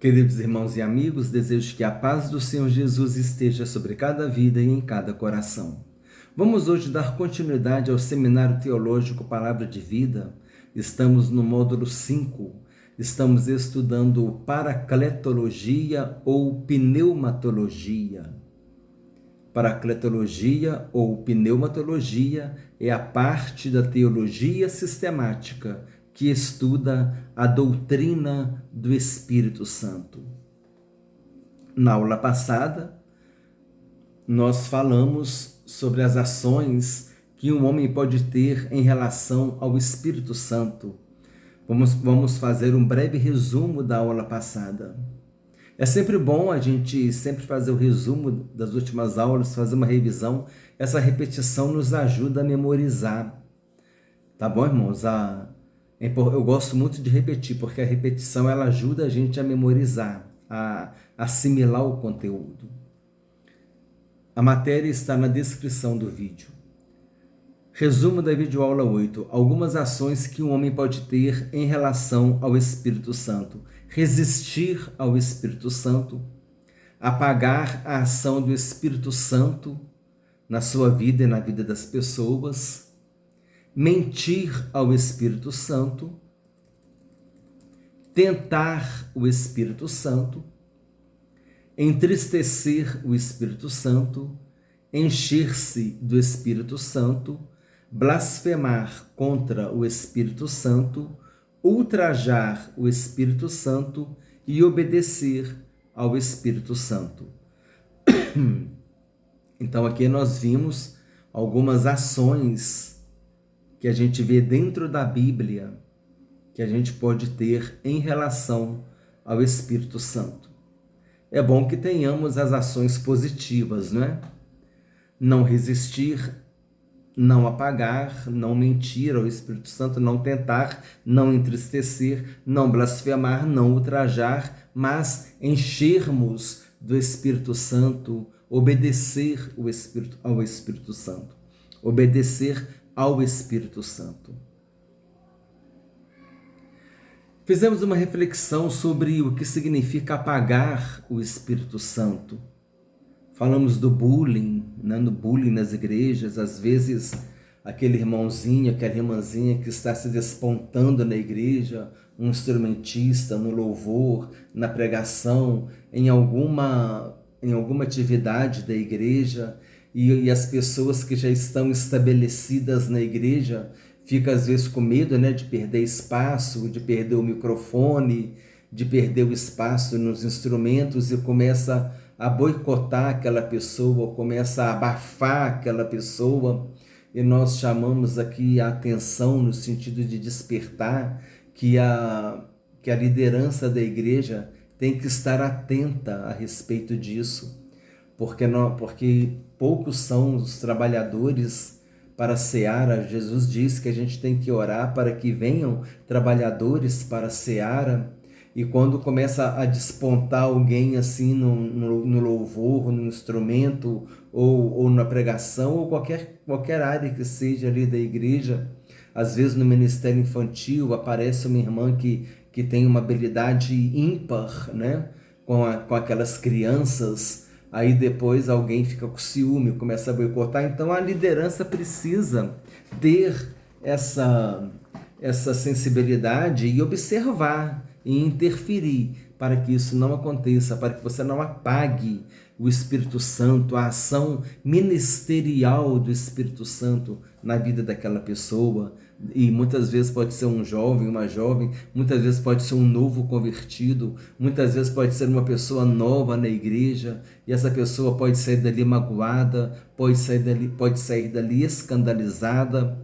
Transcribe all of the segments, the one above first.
Queridos irmãos e amigos, desejo que a paz do Senhor Jesus esteja sobre cada vida e em cada coração. Vamos hoje dar continuidade ao Seminário Teológico Palavra de Vida. Estamos no módulo 5. Estamos estudando paracletologia ou pneumatologia. Paracletologia ou pneumatologia é a parte da teologia sistemática que estuda a doutrina do Espírito Santo. Na aula passada, nós falamos sobre as ações que um homem pode ter em relação ao Espírito Santo. Vamos fazer um breve resumo da aula passada. É sempre bom a gente sempre fazer o resumo das últimas aulas, fazer uma revisão. Essa repetição nos ajuda a memorizar. Tá bom, irmãos? Eu gosto muito de repetir, porque a repetição ela ajuda a gente a memorizar, a assimilar o conteúdo. A matéria está na descrição do vídeo. Resumo da videoaula 8. Algumas ações que um homem pode ter em relação ao Espírito Santo. Resistir ao Espírito Santo. Apagar a ação do Espírito Santo na sua vida e na vida das pessoas. Mentir ao Espírito Santo, tentar o Espírito Santo, entristecer o Espírito Santo, encher-se do Espírito Santo, blasfemar contra o Espírito Santo, ultrajar o Espírito Santo e obedecer ao Espírito Santo. Então aqui nós vimos algumas ações que a gente vê dentro da Bíblia, que a gente pode ter em relação ao Espírito Santo. É bom que tenhamos as ações positivas, não é? Não resistir, não apagar, não mentir ao Espírito Santo, não tentar, não entristecer, não blasfemar, não ultrajar, mas enchermos do Espírito Santo, obedecer ao Espírito Santo. Obedecer ao Espírito Santo. Fizemos uma reflexão sobre o que significa apagar o Espírito Santo. Falamos do bullying, do bullying nas igrejas. Às vezes, aquele irmãozinho, aquela irmãzinha que está se despontando na igreja, um instrumentista, no louvor, na pregação, em alguma atividade da igreja, e as pessoas que já estão estabelecidas na igreja ficam às vezes com medo, de perder espaço, de perder o microfone, de perder o espaço nos instrumentos e começa a boicotar aquela pessoa, começa a abafar aquela pessoa. E nós chamamos aqui a atenção no sentido de despertar que a liderança da igreja tem que estar atenta a respeito disso. Porque poucos são os trabalhadores para a seara. Jesus diz que a gente tem que orar para que venham trabalhadores para a seara. E quando começa a despontar alguém assim no louvor, no instrumento, ou na pregação, ou qualquer área que seja ali da igreja, às vezes no ministério infantil aparece uma irmã que tem uma habilidade ímpar, com aquelas crianças. Aí depois alguém fica com ciúme, começa a boicotar. Então a liderança precisa ter essa sensibilidade e observar e interferir para que isso não aconteça, para que você não apague o Espírito Santo, a ação ministerial do Espírito Santo na vida daquela pessoa. E muitas vezes pode ser um jovem, uma jovem, muitas vezes pode ser um novo convertido, muitas vezes pode ser uma pessoa nova na igreja, e essa pessoa pode sair dali magoada, pode sair dali escandalizada,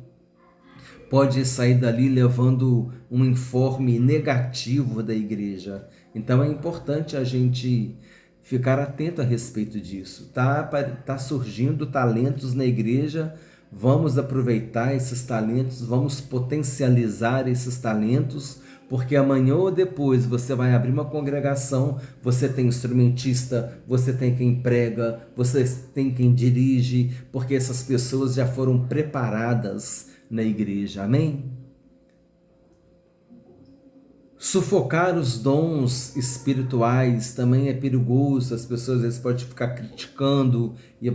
pode sair dali levando um informe negativo da igreja. Então é importante a gente ficar atento a respeito disso. Tá surgindo talentos na igreja, vamos aproveitar esses talentos, vamos potencializar esses talentos, porque amanhã ou depois você vai abrir uma congregação, você tem instrumentista, você tem quem prega, você tem quem dirige, porque essas pessoas já foram preparadas na igreja. Amém? Sufocar os dons espirituais também é perigoso. As pessoas às vezes podem ficar criticando e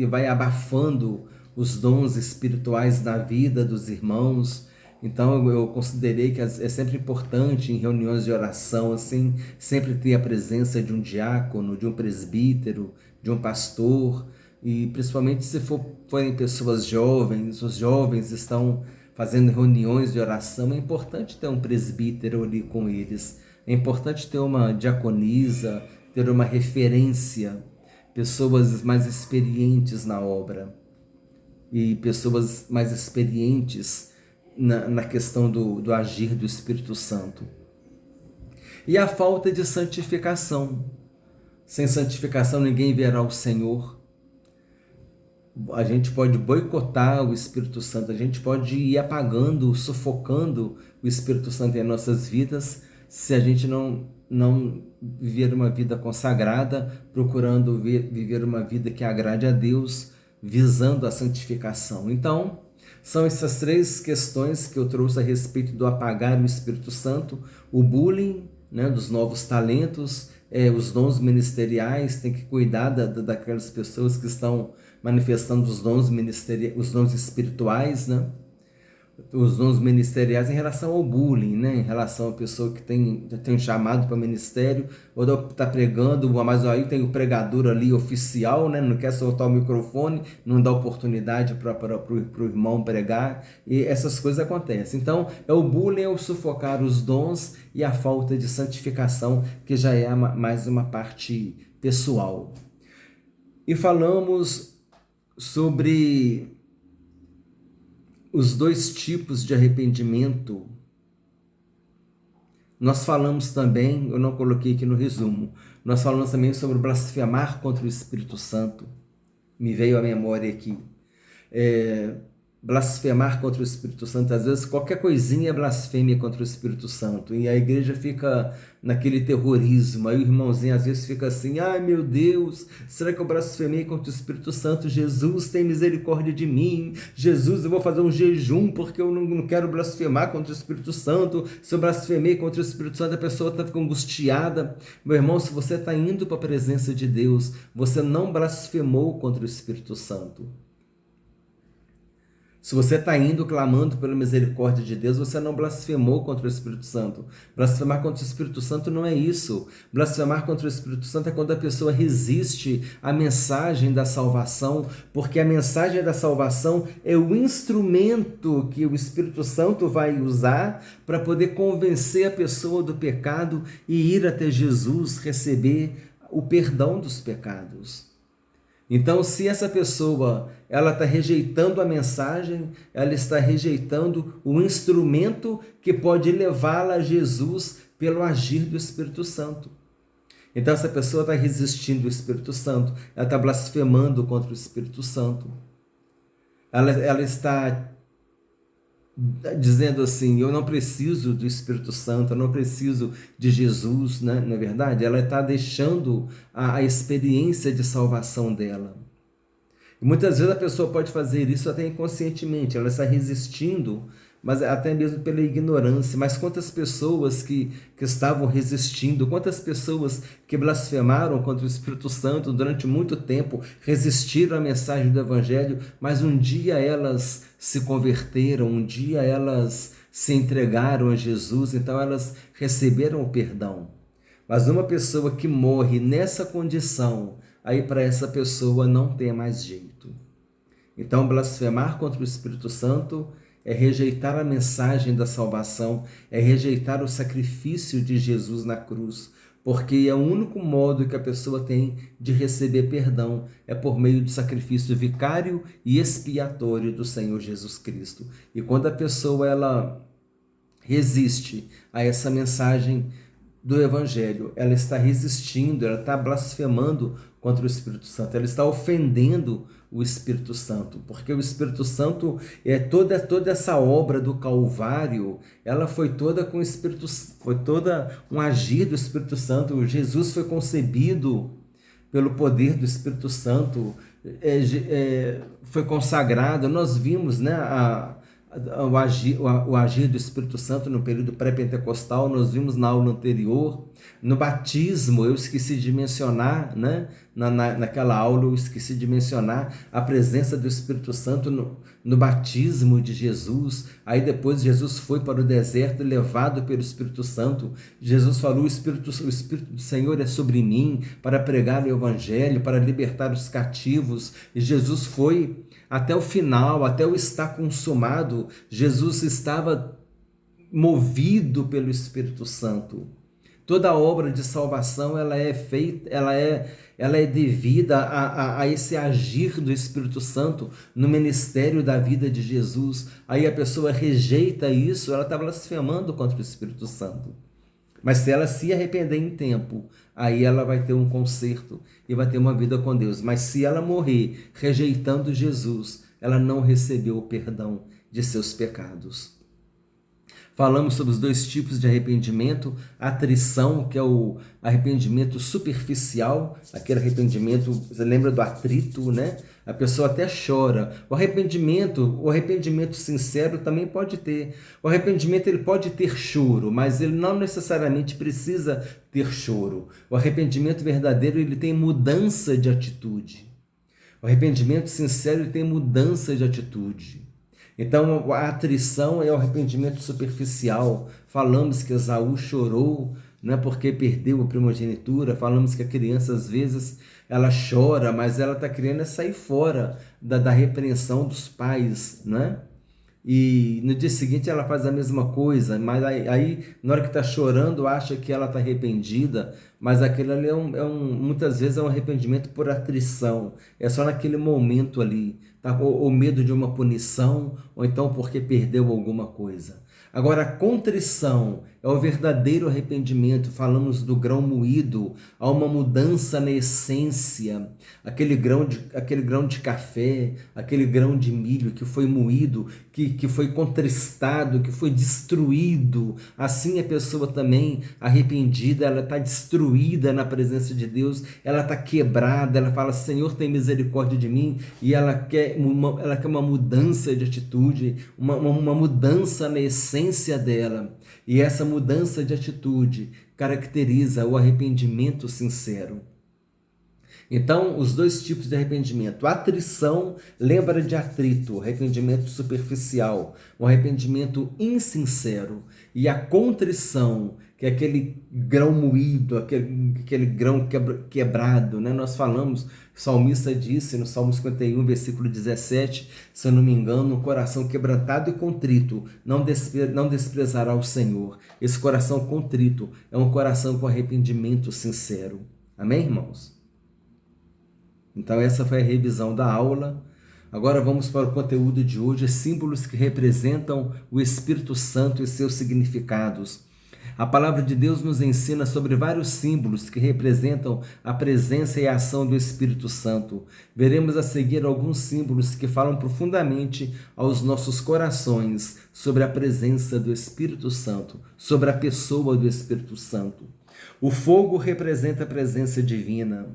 vai abafando os dons espirituais na vida dos irmãos. Então eu considerei que é sempre importante em reuniões de oração assim, sempre ter a presença de um diácono, de um presbítero, de um pastor, e principalmente se forem pessoas jovens, os jovens estão fazendo reuniões de oração, é importante ter um presbítero ali com eles, é importante ter uma diaconisa, ter uma referência, pessoas mais experientes na obra e pessoas mais experientes na questão do agir do Espírito Santo. E a falta de santificação. Sem santificação ninguém verá o Senhor. A gente pode boicotar o Espírito Santo, a gente pode ir apagando, sufocando o Espírito Santo em nossas vidas, se a gente não viver uma vida consagrada, procurando viver uma vida que agrade a Deus, visando a santificação. Então, são essas três questões que eu trouxe a respeito do apagar o Espírito Santo: o bullying, né, dos novos talentos, os dons ministeriais. Tem que cuidar daquelas pessoas que estão manifestando os dons espirituais, né? Os dons ministeriais em relação ao bullying, né? Em relação à pessoa que tem um chamado para ministério, ou está pregando, mas aí tem o pregador ali oficial, né? Não quer soltar o microfone, não dá oportunidade para o irmão pregar, e essas coisas acontecem. Então, o bullying, é o sufocar os dons, e a falta de santificação, que já é mais uma parte pessoal. E falamos sobre os dois tipos de arrependimento. Nós falamos também, eu não coloquei aqui no resumo, nós falamos também sobre blasfemar contra o Espírito Santo. Me veio à memória aqui. Blasfemar contra o Espírito Santo, às vezes qualquer coisinha é blasfêmia contra o Espírito Santo, e a igreja fica naquele terrorismo. Aí o irmãozinho às vezes fica assim: ai meu Deus, será que eu blasfemei contra o Espírito Santo? Jesus, tem misericórdia de mim. Jesus, eu vou fazer um jejum porque eu não quero blasfemar contra o Espírito Santo. Se eu blasfemei contra o Espírito Santo, a pessoa fica angustiada. Meu irmão, se você está indo para a presença de Deus, você não blasfemou contra o Espírito Santo. Se você está indo clamando pela misericórdia de Deus, você não blasfemou contra o Espírito Santo. Blasfemar contra o Espírito Santo não é isso. Blasfemar contra o Espírito Santo é quando a pessoa resiste à mensagem da salvação, porque a mensagem da salvação é o instrumento que o Espírito Santo vai usar para poder convencer a pessoa do pecado e ir até Jesus receber o perdão dos pecados. Então, se essa pessoa está rejeitando a mensagem, ela está rejeitando o instrumento que pode levá-la a Jesus pelo agir do Espírito Santo. Então, essa pessoa está resistindo ao Espírito Santo, ela está blasfemando contra o Espírito Santo. Ela está dizendo assim: eu não preciso do Espírito Santo, eu não preciso de Jesus, né? Não é verdade? Ela está deixando a experiência de salvação dela. E muitas vezes a pessoa pode fazer isso até inconscientemente, ela está resistindo, mas até mesmo pela ignorância. Mas quantas pessoas que estavam resistindo, quantas pessoas que blasfemaram contra o Espírito Santo durante muito tempo, resistiram à mensagem do Evangelho, mas um dia elas se converteram, um dia elas se entregaram a Jesus, então elas receberam o perdão. Mas uma pessoa que morre nessa condição, aí para essa pessoa não tem mais jeito. Então, blasfemar contra o Espírito Santo é rejeitar a mensagem da salvação, é rejeitar o sacrifício de Jesus na cruz, porque é o único modo que a pessoa tem de receber perdão, é por meio do sacrifício vicário e expiatório do Senhor Jesus Cristo. E quando a pessoa ela resiste a essa mensagem do Evangelho, ela está resistindo, ela está blasfemando contra o Espírito Santo, ela está ofendendo o Espírito Santo, porque o Espírito Santo toda essa obra do Calvário, ela foi toda com o Espírito, foi toda um agir do Espírito Santo. Jesus foi concebido pelo poder do Espírito Santo, foi consagrado. Nós vimos, né, o agir do Espírito Santo no período pré-pentecostal, nós vimos na aula anterior. No batismo, eu esqueci de mencionar, né? Naquela aula eu esqueci de mencionar a presença do Espírito Santo no batismo de Jesus. Aí depois Jesus foi para o deserto levado pelo Espírito Santo. Jesus falou: o Espírito do Senhor é sobre mim para pregar o Evangelho, para libertar os cativos. E Jesus foi até o final, até o estar consumado. Jesus estava movido pelo Espírito Santo. Toda a obra de salvação ela é feita, ela é devida a esse agir do Espírito Santo no ministério da vida de Jesus. Aí a pessoa rejeita isso, ela está blasfemando contra o Espírito Santo. Mas se ela se arrepender em tempo, aí ela vai ter um conserto e vai ter uma vida com Deus. Mas se ela morrer rejeitando Jesus, ela não recebeu o perdão de seus pecados. Falamos sobre os dois tipos de arrependimento: atrição, que é o arrependimento superficial, aquele arrependimento, você lembra do atrito, né? A pessoa até chora. O arrependimento sincero também pode ter. O arrependimento ele pode ter choro, mas ele não necessariamente precisa ter choro. O arrependimento verdadeiro ele tem mudança de atitude. O arrependimento sincero ele tem mudança de atitude. Então, a atrição é o arrependimento superficial. Falamos que Esaú chorou, né, porque perdeu a primogenitura. Falamos que a criança, às vezes, ela chora, mas ela está querendo sair fora da repreensão dos pais, né? E no dia seguinte ela faz a mesma coisa, mas aí na hora que está chorando, acha que ela está arrependida, mas aquilo ali muitas vezes é um arrependimento por atrição, é só naquele momento ali, tá? Ou medo de uma punição, ou então porque perdeu alguma coisa. Agora, a contrição é o verdadeiro arrependimento. Falamos do grão moído, há uma mudança na essência. Aquele grão de café, aquele grão de milho que foi moído, que foi contristado, que foi destruído. Assim a pessoa também arrependida, ela está destruída na presença de Deus, ela está quebrada, ela fala: Senhor, tem misericórdia de mim, e ela quer uma mudança de atitude, uma mudança na essência dela. E essa mudança de atitude caracteriza o arrependimento sincero. Então, os dois tipos de arrependimento. A atrição lembra de atrito, arrependimento superficial, um arrependimento insincero. E a contrição, que é aquele grão moído, aquele grão quebrado, né? Nós falamos, o salmista disse no Salmo 51, versículo 17, se eu não me engano: um coração quebrantado e contrito não desprezará o Senhor. Esse coração contrito é um coração com arrependimento sincero. Amém, irmãos? Então essa foi a revisão da aula. Agora vamos para o conteúdo de hoje: símbolos que representam o Espírito Santo e seus significados. A palavra de Deus nos ensina sobre vários símbolos que representam a presença e a ação do Espírito Santo. Veremos a seguir alguns símbolos que falam profundamente aos nossos corações sobre a presença do Espírito Santo, sobre a pessoa do Espírito Santo. O fogo representa a presença divina.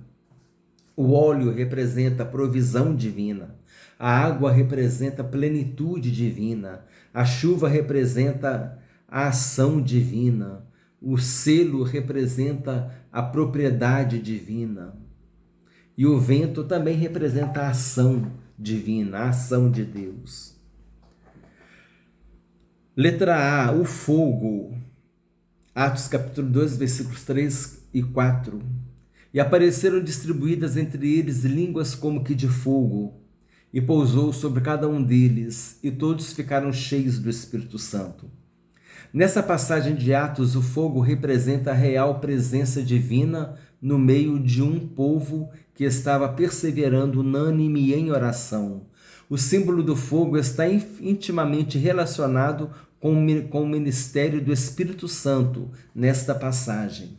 O óleo representa a provisão divina. A água representa a plenitude divina. A chuva representa a ação divina. O selo representa a propriedade divina. E o vento também representa a ação divina, a ação de Deus. Letra A, o fogo. Atos capítulo 2, versículos 3 e 4. E apareceram distribuídas entre eles línguas como que de fogo, e pousou sobre cada um deles, e todos ficaram cheios do Espírito Santo. Nessa passagem de Atos, o fogo representa a real presença divina no meio de um povo que estava perseverando unânime em oração. O símbolo do fogo está intimamente relacionado com o ministério do Espírito Santo nesta passagem.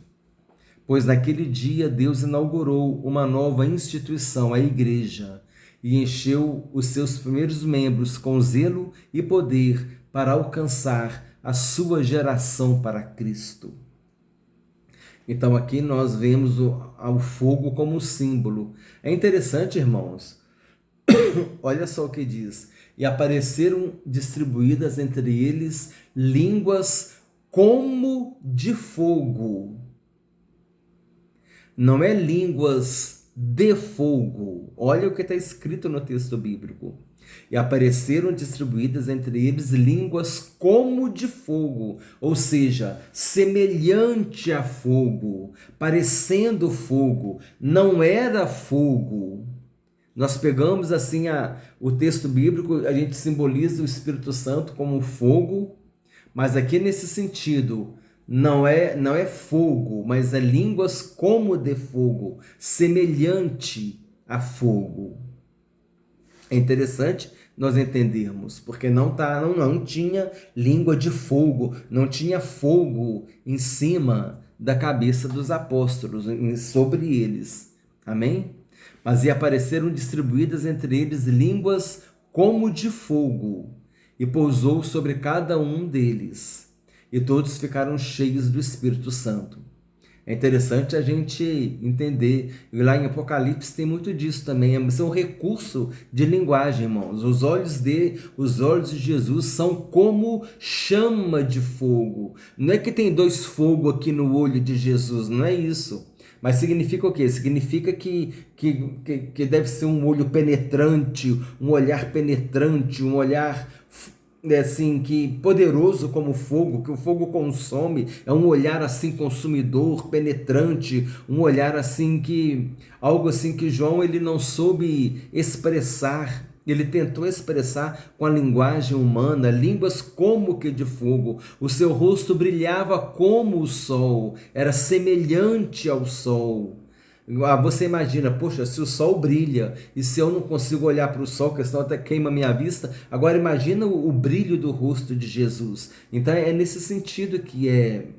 Pois naquele dia Deus inaugurou uma nova instituição, a igreja, e encheu os seus primeiros membros com zelo e poder para alcançar a sua geração para Cristo. Então aqui nós vemos o fogo como símbolo. É interessante, irmãos, olha só o que diz: e apareceram distribuídas entre eles línguas como de fogo. Não é línguas de fogo. Olha o que está escrito no texto bíblico. E apareceram distribuídas entre eles línguas como de fogo, ou seja, semelhante a fogo, parecendo fogo, não era fogo. Nós pegamos assim o texto bíblico, a gente simboliza o Espírito Santo como fogo, mas aqui nesse sentido, não é fogo, mas é línguas como de fogo, semelhante a fogo. É interessante nós entendermos, porque não tinha língua de fogo, não tinha fogo em cima da cabeça dos apóstolos, sobre eles. Amém? Mas e apareceram distribuídas entre eles línguas como de fogo, e pousou sobre cada um deles, e todos ficaram cheios do Espírito Santo. É interessante a gente entender, e lá em Apocalipse tem muito disso também, é um recurso de linguagem, irmãos. Os olhos de Jesus são como chama de fogo. Não é que tem dois fogos aqui no olho de Jesus, não é isso. Mas significa o quê? Significa que deve ser um olho penetrante, um olhar penetrante, um olhar assim, que poderoso como fogo, que o fogo consome, é um olhar assim consumidor, penetrante, um olhar assim algo assim que João ele não soube expressar. Ele tentou expressar com a linguagem humana, línguas como que de fogo. O seu rosto brilhava como o sol, era semelhante ao sol. Você imagina, poxa, se o sol brilha e se eu não consigo olhar para o sol, que senão até queima a minha vista, agora imagina o brilho do rosto de Jesus. Então é nesse sentido que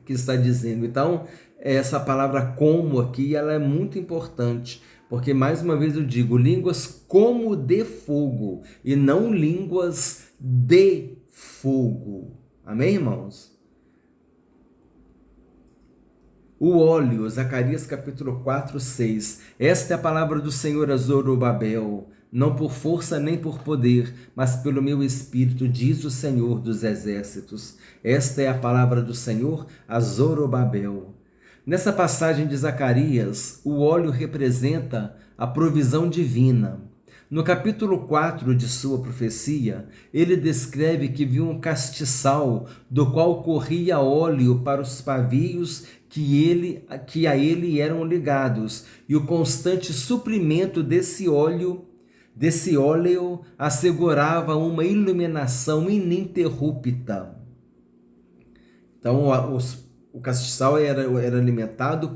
está dizendo. Então essa palavra como aqui, ela é muito importante, porque mais uma vez eu digo, línguas como de fogo e não línguas de fogo. Amém, irmãos? O óleo, Zacarias capítulo 4, 6. Esta é a palavra do Senhor a Zorobabel, não por força nem por poder, mas pelo meu espírito, diz o Senhor dos exércitos. Esta é a palavra do Senhor a Zorobabel. Nessa passagem de Zacarias, o óleo representa a provisão divina. No capítulo 4 de sua profecia, ele descreve que viu um castiçal do qual corria óleo para os pavios que a ele eram ligados, e o constante suprimento desse óleo assegurava uma iluminação ininterrupta. Então, o castiçal era alimentado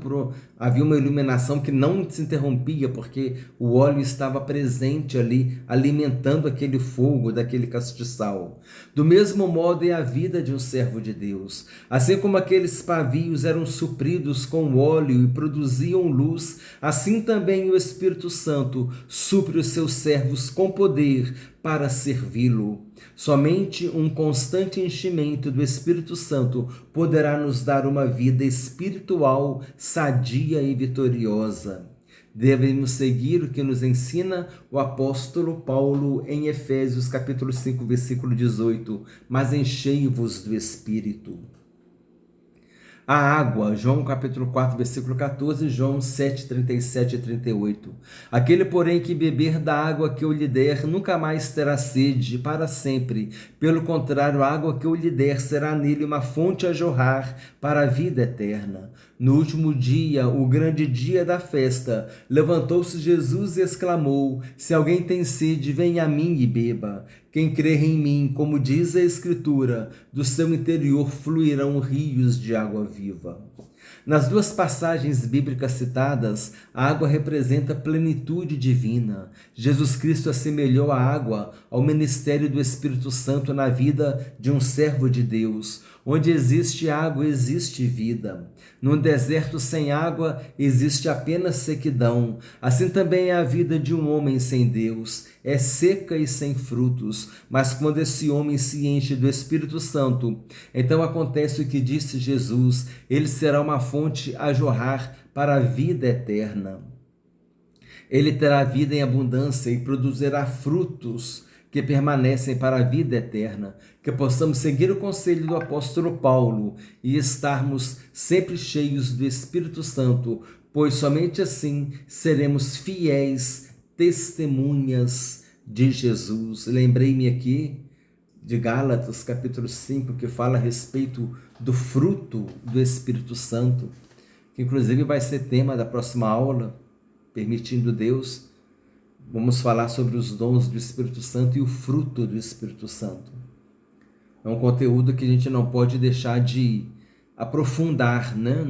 havia uma iluminação que não se interrompia, porque o óleo estava presente ali, alimentando aquele fogo daquele castiçal. Do mesmo modo é a vida de um servo de Deus. Assim como aqueles pavios eram supridos com óleo e produziam luz, assim também o Espírito Santo supre os seus servos com poder para servi-lo. Somente um constante enchimento do Espírito Santo poderá nos dar uma vida espiritual sadia e vitoriosa. Devemos seguir o que nos ensina o apóstolo Paulo em Efésios capítulo 5, versículo 18. Mas enchei-vos do Espírito. A água, João capítulo 4, versículo 14, João 7, 37 e 38. Aquele, porém, que beber da água que eu lhe der, nunca mais terá sede para sempre. Pelo contrário, a água que eu lhe der será nele uma fonte a jorrar para a vida eterna. No último dia, o grande dia da festa, levantou-se Jesus e exclamou: se alguém tem sede, venha a mim e beba. Quem crer em mim, como diz a Escritura, do seu interior fluirão rios de água viva. Nas duas passagens bíblicas citadas, a água representa a plenitude divina. Jesus Cristo assemelhou a água ao ministério do Espírito Santo na vida de um servo de Deus. Onde existe água, existe vida. Num deserto sem água, existe apenas sequidão. Assim também é a vida de um homem sem Deus. É seca e sem frutos. Mas quando esse homem se enche do Espírito Santo, então acontece o que disse Jesus: ele será uma fonte a jorrar para a vida eterna. Ele terá vida em abundância e produzirá frutos que permanecem para a vida eterna, que possamos seguir o conselho do apóstolo Paulo e estarmos sempre cheios do Espírito Santo, pois somente assim seremos fiéis testemunhas de Jesus. Lembrei-me aqui de Gálatas, capítulo 5, que fala a respeito do fruto do Espírito Santo, que inclusive vai ser tema da próxima aula, permitindo Deus. Vamos falar sobre os dons do Espírito Santo e o fruto do Espírito Santo. É um conteúdo que a gente não pode deixar de aprofundar, né?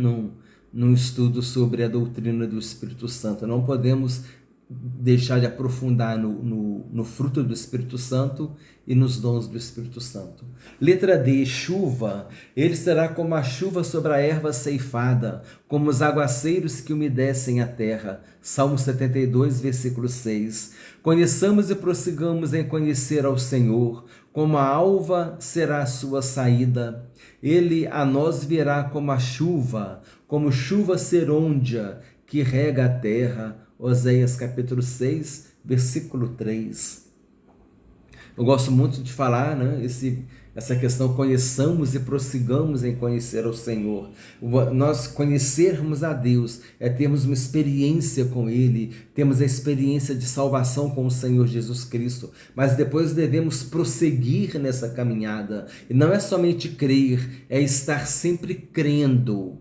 Num estudo sobre a doutrina do Espírito Santo. Não podemos deixar de aprofundar no fruto do Espírito Santo e nos dons do Espírito Santo. Letra D, chuva. Ele será como a chuva sobre a erva ceifada, como os aguaceiros que umedecem a terra. Salmo 72, versículo 6. Conheçamos e prossigamos em conhecer ao Senhor, como a alva será a sua saída. Ele a nós virá como chuva serôndia que rega a terra. Oséias capítulo 6, versículo 3. Eu gosto muito de falar, né, essa questão, conheçamos e prossigamos em conhecer ao Senhor. Nós conhecermos a Deus é termos uma experiência com Ele, temos a experiência de salvação com o Senhor Jesus Cristo, mas depois devemos prosseguir nessa caminhada. E não é somente crer, é estar sempre crendo.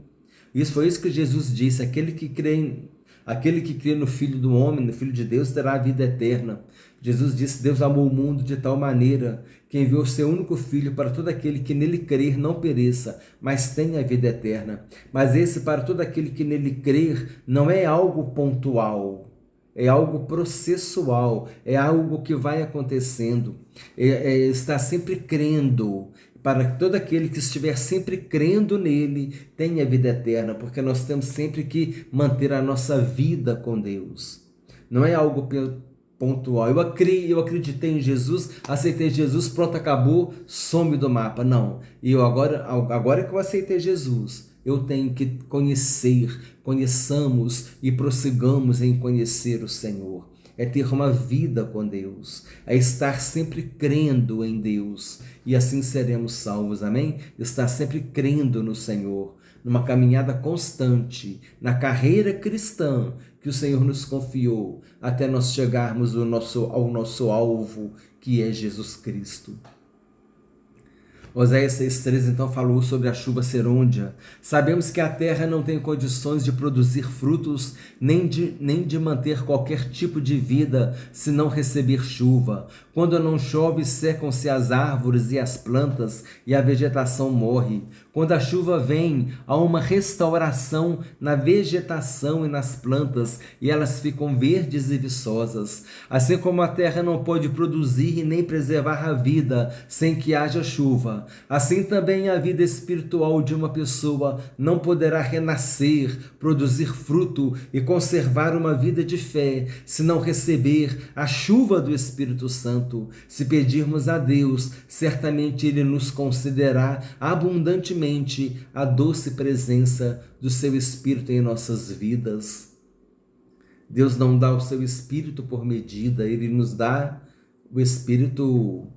Isso foi isso que Jesus disse: aquele que crê no Filho do Homem, no Filho de Deus, terá a vida eterna. Jesus disse: Deus amou o mundo de tal maneira que enviou o seu único Filho para todo aquele que nele crer não pereça, mas tenha a vida eterna. Mas esse, para todo aquele que nele crer, não é algo pontual, é algo processual, é algo que vai acontecendo, está sempre crendo. Para que todo aquele que estiver sempre crendo nele tenha vida eterna, porque nós temos sempre que manter a nossa vida com Deus. Não é algo pontual. Eu acreditei em Jesus, aceitei Jesus, pronto, acabou, some do mapa. Não. E agora que eu aceitei Jesus, eu tenho que conheçamos e prossigamos em conhecer o Senhor. É ter uma vida com Deus, é estar sempre crendo em Deus, e assim seremos salvos, amém? Estar sempre crendo no Senhor, numa caminhada constante, na carreira cristã que o Senhor nos confiou, até nós chegarmos ao nosso alvo, que é Jesus Cristo. Oséias 6,13 então falou sobre a chuva serôndia. Sabemos que a terra não tem condições de produzir frutos, nem de manter qualquer tipo de vida, se não receber chuva. Quando não chove, secam-se as árvores e as plantas, e a vegetação morre. Quando a chuva vem, há uma restauração na vegetação e nas plantas, e elas ficam verdes e viçosas. Assim como a terra não pode produzir e nem preservar a vida sem que haja chuva, assim também a vida espiritual de uma pessoa não poderá renascer, produzir fruto e conservar uma vida de fé, se não receber a chuva do Espírito Santo. Se pedirmos a Deus, certamente Ele nos concederá abundantemente a doce presença do seu Espírito em nossas vidas. Deus não dá o seu Espírito por medida, Ele nos dá o Espírito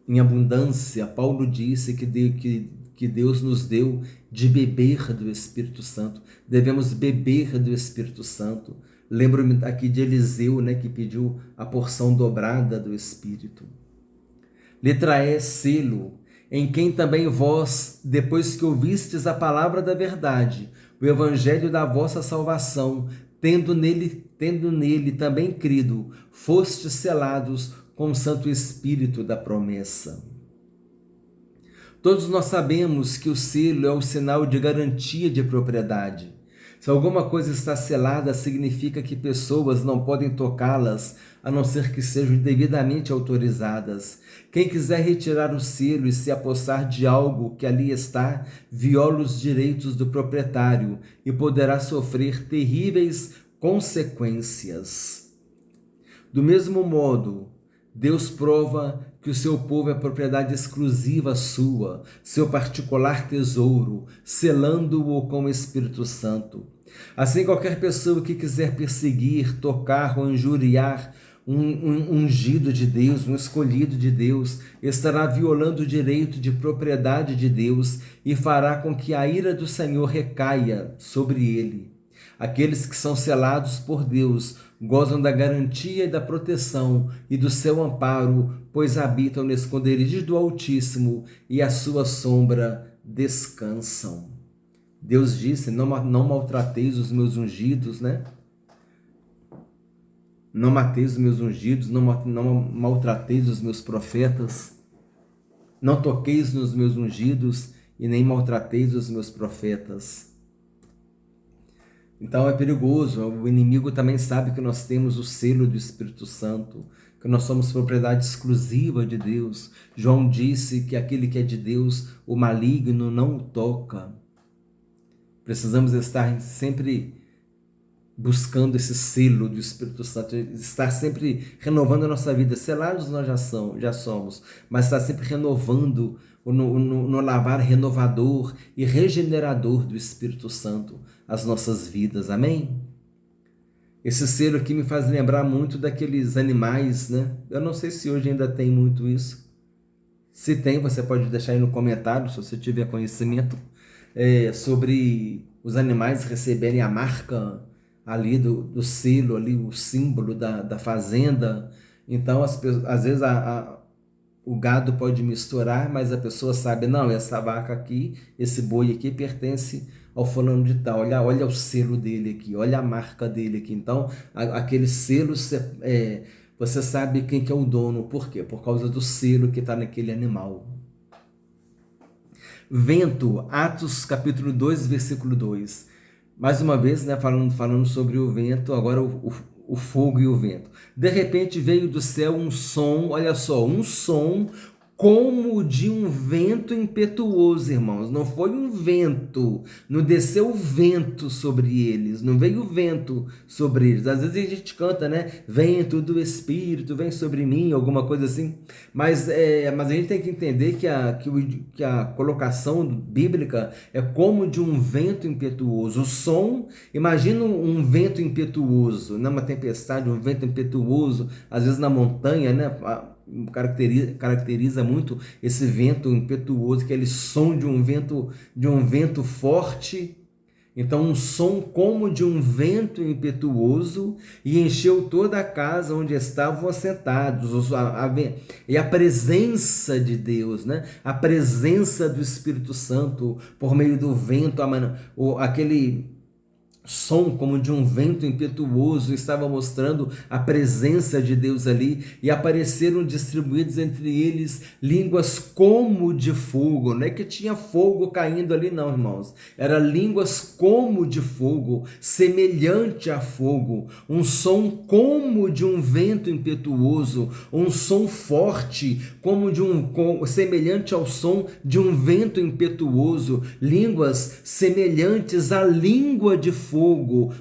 em abundância. Paulo disse que Deus nos deu de beber do Espírito Santo. Devemos beber do Espírito Santo. Lembro-me aqui de Eliseu, né, que pediu a porção dobrada do Espírito. Letra E, selo, em quem também vós, depois que ouvistes a palavra da verdade, o evangelho da vossa salvação, tendo nele também crido, fostes selados com o Santo Espírito da promessa. Todos nós sabemos que o selo é o sinal de garantia de propriedade. Se alguma coisa está selada, significa que pessoas não podem tocá-las, a não ser que sejam devidamente autorizadas. Quem quiser retirar o selo e se apossar de algo que ali está, viola os direitos do proprietário e poderá sofrer terríveis consequências. Do mesmo modo, Deus prova que o seu povo é propriedade exclusiva sua, seu particular tesouro, selando-o com o Espírito Santo. Assim, qualquer pessoa que quiser perseguir, tocar ou injuriar um ungido de Deus, um escolhido de Deus, estará violando o direito de propriedade de Deus e fará com que a ira do Senhor recaia sobre ele. Aqueles que são selados por Deus gozam da garantia e da proteção e do seu amparo, pois habitam no esconderijo do Altíssimo e à sua sombra descansam. Deus disse: não maltrateis os meus ungidos, né? Não mateis os meus ungidos, não maltrateis os meus profetas, não toqueis nos meus ungidos e nem maltrateis os meus profetas. Então é perigoso, o inimigo também sabe que nós temos o selo do Espírito Santo, que nós somos propriedade exclusiva de Deus. João disse que aquele que é de Deus, o maligno não o toca. Precisamos estar sempre buscando esse selo do Espírito Santo, estar sempre renovando a nossa vida. Selados nós já somos, mas estar sempre renovando no lavar renovador e regenerador do Espírito Santo as nossas vidas, amém? Esse selo aqui me faz lembrar muito daqueles animais, né? Eu não sei se hoje ainda tem muito isso. Se tem, você pode deixar aí no comentário, se você tiver conhecimento, sobre os animais receberem a marca ali do selo, ali, o símbolo da fazenda. Então, às vezes o gado pode misturar, mas a pessoa sabe, não, essa vaca aqui, esse boi aqui pertence ao fulano de tal, olha o selo dele aqui, olha a marca dele aqui. Então, aquele selo, você sabe quem que é o dono. Por quê? Por causa do selo que está naquele animal. Vento, Atos capítulo 2, versículo 2. Mais uma vez, né, falando sobre o vento, agora o fogo e o vento. De repente veio do céu um som, olha só, um som como de um vento impetuoso, irmãos. Não foi um vento, não desceu o vento sobre eles, não veio o vento sobre eles. Às vezes a gente canta, né? Vento do Espírito, vem sobre mim, alguma coisa assim. Mas a gente tem que entender que a colocação bíblica é como de um vento impetuoso. O som, imagina um vento impetuoso, né? Uma tempestade, um vento impetuoso, às vezes na montanha, né? Caracteriza muito esse vento impetuoso, aquele som de um vento forte. Então, um som como de um vento impetuoso, e encheu toda a casa onde estavam assentados. E a presença de Deus, né? A presença do Espírito Santo por meio do vento, aquele som como de um vento impetuoso estava mostrando a presença de Deus ali, e apareceram distribuídos entre eles línguas como de fogo. Não é que tinha fogo caindo ali não, irmãos, era línguas como de fogo, semelhante a fogo, um som como de um vento impetuoso, um som forte semelhante ao som de um vento impetuoso, línguas semelhantes à língua de fogo.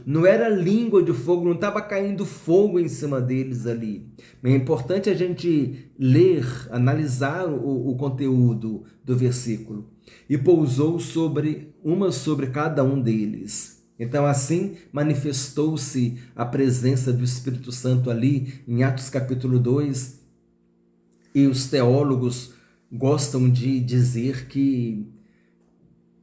Não era língua de fogo, não estava caindo fogo em cima deles ali. É importante a gente ler, analisar o conteúdo do versículo. E pousou sobre cada um deles. Então assim manifestou-se a presença do Espírito Santo ali em Atos capítulo 2. E os teólogos gostam de dizer que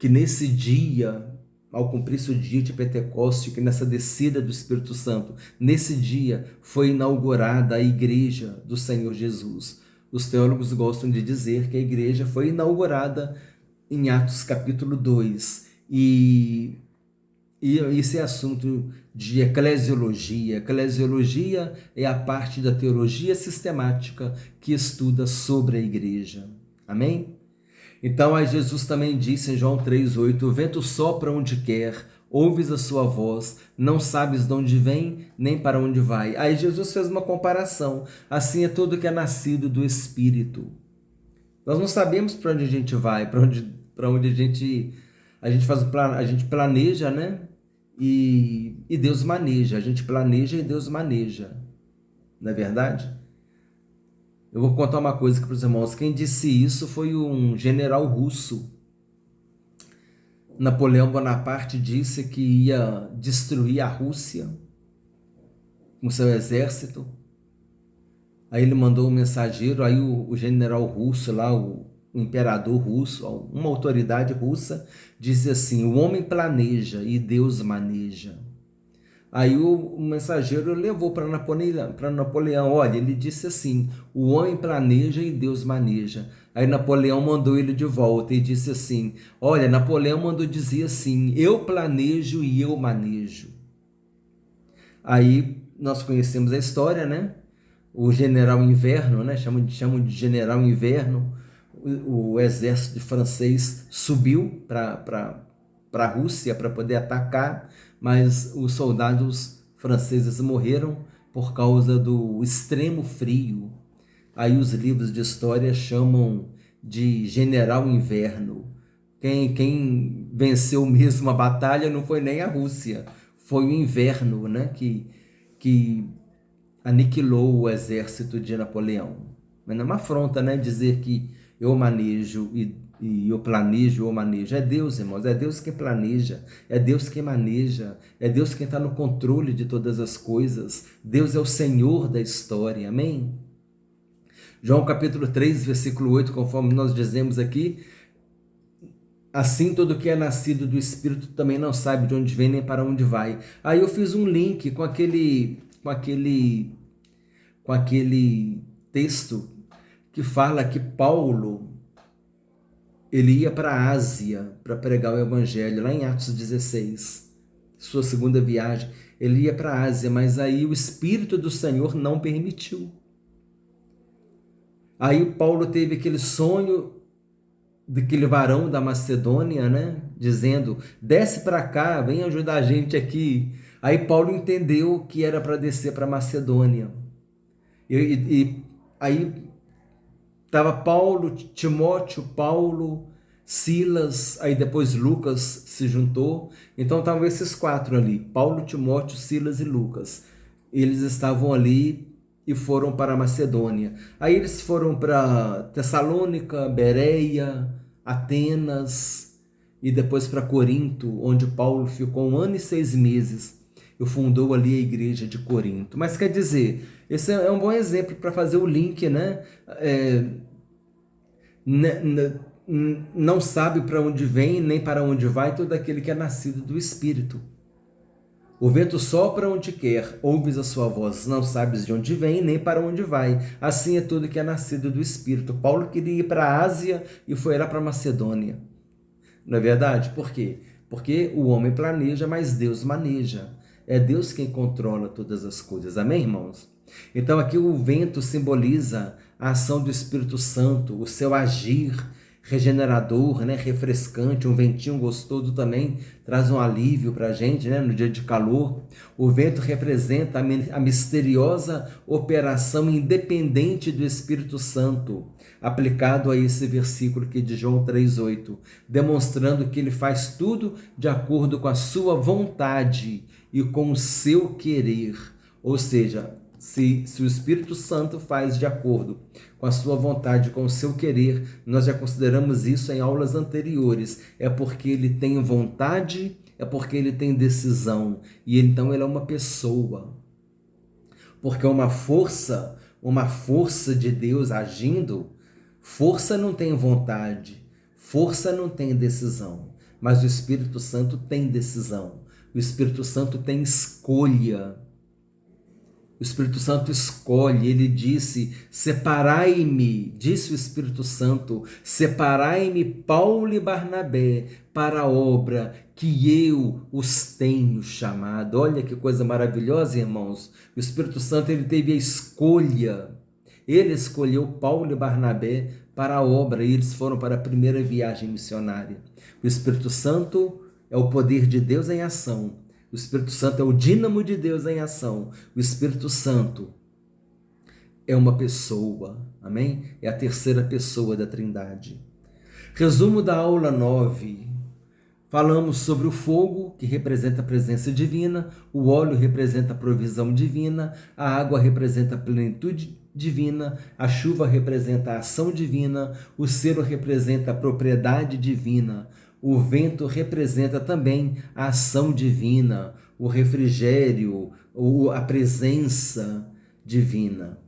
nesse dia, ao cumprir-se o dia de Pentecostes, que nessa descida do Espírito Santo, nesse dia foi inaugurada a igreja do Senhor Jesus. Os teólogos gostam de dizer que a igreja foi inaugurada em Atos capítulo 2. E esse é assunto de eclesiologia. Eclesiologia é a parte da teologia sistemática que estuda sobre a igreja. Amém? Então, aí Jesus também disse em João 3,8: o vento sopra onde quer, ouves a sua voz, não sabes de onde vem, nem para onde vai. Aí Jesus fez uma comparação. Assim é todo que é nascido do Espírito. Nós não sabemos para onde a gente vai, para onde a gente planeja, né? E Deus maneja. A gente planeja e Deus maneja. Não é verdade? Eu vou contar uma coisa aqui para os irmãos. Quem disse isso foi um general russo. Napoleão Bonaparte disse que ia destruir a Rússia com seu exército. Aí ele mandou um mensageiro, aí o general russo lá, o imperador russo, uma autoridade russa, disse assim: o homem planeja e Deus maneja. Aí o mensageiro levou para Napoleão, olha, ele disse assim: o homem planeja e Deus maneja. Aí Napoleão mandou ele de volta e disse assim: olha, Napoleão mandou dizer assim: eu planejo e eu manejo. Aí nós conhecemos a história, né? O general Inverno, né? Chamam de general Inverno. O exército francês subiu para a Rússia para poder atacar, mas os soldados franceses morreram por causa do extremo frio. Aí os livros de história chamam de general Inverno. Quem venceu mesmo a batalha não foi nem a Rússia, foi o inverno, né? Que aniquilou o exército de Napoleão. Mas não é uma afronta, né? Dizer que eu manejo e eu planejo, eu manejo. É Deus, irmãos, é Deus quem planeja, é Deus quem maneja, é Deus quem está no controle de todas as coisas. Deus é o Senhor da história, amém? João capítulo 3, versículo 8, conforme nós dizemos aqui, assim todo que é nascido do Espírito também não sabe de onde vem nem para onde vai. Aí eu fiz um link com aquele texto que fala que Paulo ele ia para a Ásia para pregar o evangelho, lá em Atos 16, sua segunda viagem, ele ia para a Ásia, mas aí o Espírito do Senhor não permitiu. Aí Paulo teve aquele sonho daquele varão da Macedônia, né? Dizendo, desce para cá, vem ajudar a gente aqui. Aí Paulo entendeu que era para descer para Macedônia. E aí estava Paulo, Timóteo, Paulo, Silas, aí depois Lucas se juntou. Então estavam esses quatro ali, Paulo, Timóteo, Silas e Lucas. Eles estavam ali e foram para a Macedônia. Aí eles foram para Tessalônica, Bereia, Atenas e depois para Corinto, onde Paulo ficou 1 ano e 6 meses e fundou ali a igreja de Corinto. Mas quer dizer, esse é um bom exemplo para fazer o link, né? Não sabe para onde vem nem para onde vai todo aquele que é nascido do Espírito. O vento sopra onde quer, ouves a sua voz, não sabes de onde vem nem para onde vai. Assim é tudo que é nascido do Espírito. Paulo queria ir para a Ásia e foi lá para a Macedônia. Não é verdade? Por quê? Porque o homem planeja, mas Deus maneja. É Deus quem controla todas as coisas. Amém, irmãos? Então aqui o vento simboliza a ação do Espírito Santo, o seu agir regenerador, né, refrescante. Um ventinho gostoso também traz um alívio para a gente, né, no dia de calor. O vento representa a misteriosa operação independente do Espírito Santo, aplicado a esse versículo aqui de João 3,8, demonstrando que ele faz tudo de acordo com a sua vontade e com o seu querer. Ou seja, se o Espírito Santo faz de acordo com a sua vontade, com o seu querer, nós já consideramos isso em aulas anteriores, é porque ele tem vontade, é porque ele tem decisão, e então ele é uma pessoa. Porque uma força de Deus agindo, força não tem vontade, força não tem decisão, mas o Espírito Santo tem decisão, o Espírito Santo tem escolha. O Espírito Santo escolhe, ele disse, separai-me, disse o Espírito Santo, separai-me Paulo e Barnabé para a obra que eu os tenho chamado. Olha que coisa maravilhosa, irmãos. O Espírito Santo, ele teve a escolha, ele escolheu Paulo e Barnabé para a obra e eles foram para a primeira viagem missionária. O Espírito Santo é o poder de Deus em ação. O Espírito Santo é o dínamo de Deus em ação. O Espírito Santo é uma pessoa, amém? É a terceira pessoa da Trindade. Resumo da aula 9. Falamos sobre o fogo, que representa a presença divina, o óleo representa a provisão divina, a água representa a plenitude divina, a chuva representa a ação divina, o selo representa a propriedade divina, o vento representa também a ação divina, o refrigério, a presença divina.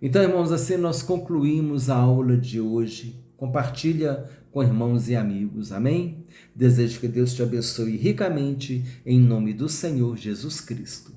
Então, irmãos, assim nós concluímos a aula de hoje. Compartilha com irmãos e amigos. Amém? Desejo que Deus te abençoe ricamente em nome do Senhor Jesus Cristo.